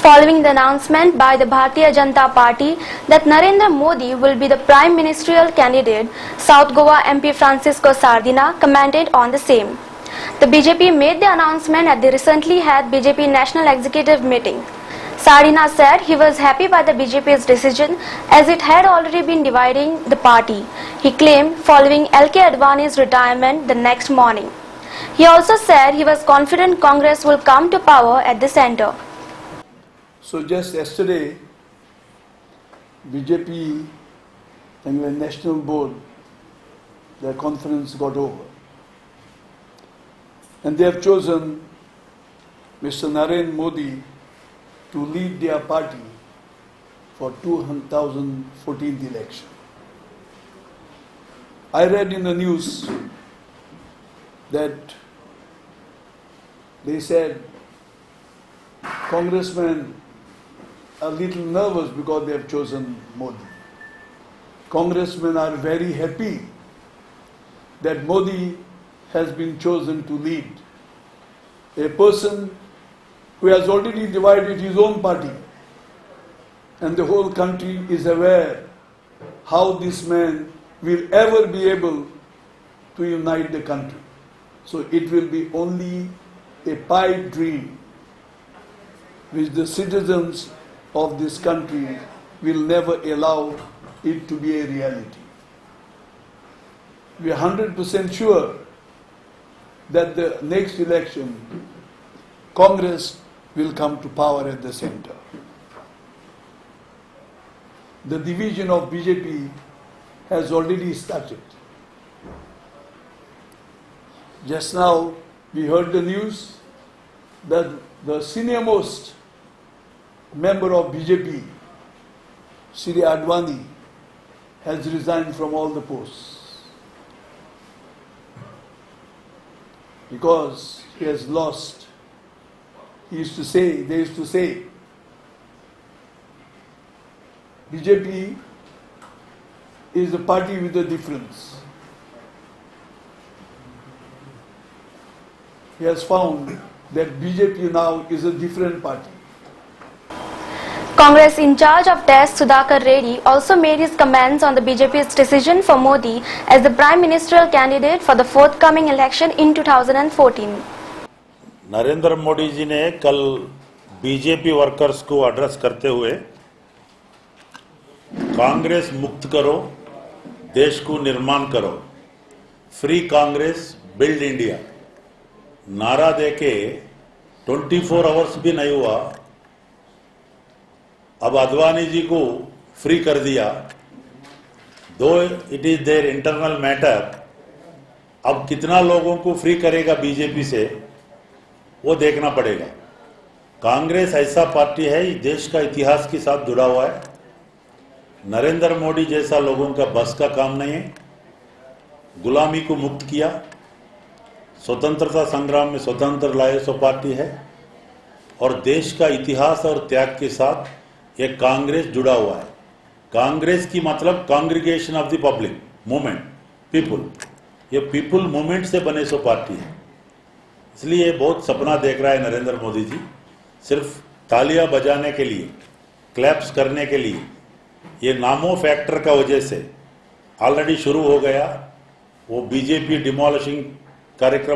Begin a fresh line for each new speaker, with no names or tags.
following the announcement by the Bharatiya Janata Party that Narendra Modi will be the prime ministerial candidate, South Goa MP Francisco Sardina commented on the same. The BJP made the announcement at the recently had BJP National Executive meeting. Sardina said he was happy by the BJP's decision as it had already been dividing the party. He claimed following LK Advani's retirement the next morning. He also said he was confident Congress will come to power at the centre.
So just yesterday, BJP and the National Board, their conference got over. And they have chosen Mr. Narendra Modi to lead their party for 2014 election. I read in the news that they said congressmen are a little nervous because they have chosen Modi. Congressmen are very happy that Modi has been chosen to lead a person who has already divided his own party, and the whole country is aware how this man will ever be able to unite the country. So it will be only a pipe dream which the citizens of this country will never allow it to be a reality. We are 100% sure that the next election, Congress will come to power at the center. The division of BJP has already started. Just now we heard the news that the senior most member of BJP, Shri Advani, has resigned from all the posts because he has lost. They used to say, BJP is a party with a difference. He has found that BJP now is a different party.
Congress in charge of Test Sudhakar Reddy also made his comments on the BJP's decision for Modi as the prime ministerial candidate for the forthcoming election in 2014.
Narendra Modi ji ने कल BJP workers को address करते हुए कांग्रेस मुक्त करो, देश को निर्माण करो, फ्री कांग्रेस बिल्ड इंडिया नारा देके 24 आवर्स भी नहीं हुआ, अब अडवाणी जी को फ्री कर दिया. दो it is their internal matter. अब कितना लोगों को फ्री करेगा बीजेपी से वो देखना पड़ेगा. कांग्रेस ऐसा पार्टी है, देश का इतिहास के साथ जुड़ा हुआ है. नरेंद्र मोदी जैसा लोगों का बस का काम नहीं है. गुलामी को मुक्त किया, स्वतंत्रता संग्राम में स्वतंत्र लाए सो पार्टी है और देश का इतिहास और त्याग के साथ ये कांग्रेस जुड़ा हुआ है. कांग्रेस की मतलब congregation of the public movement, people. ये पीपुल मूवमेंट से बने सो पार्टी है. इसलिए बहुत सपना देख रहा है नरेंद्र मोदी जी. सिर्फ तालियां बजाने के लिए, क्लैप्स करने के लिए, ये नामो फैक्टर का वजह से ऑलरेडी शुरू हो गया वो बीजेपी डिमोलिशिंग कार्यक्रम.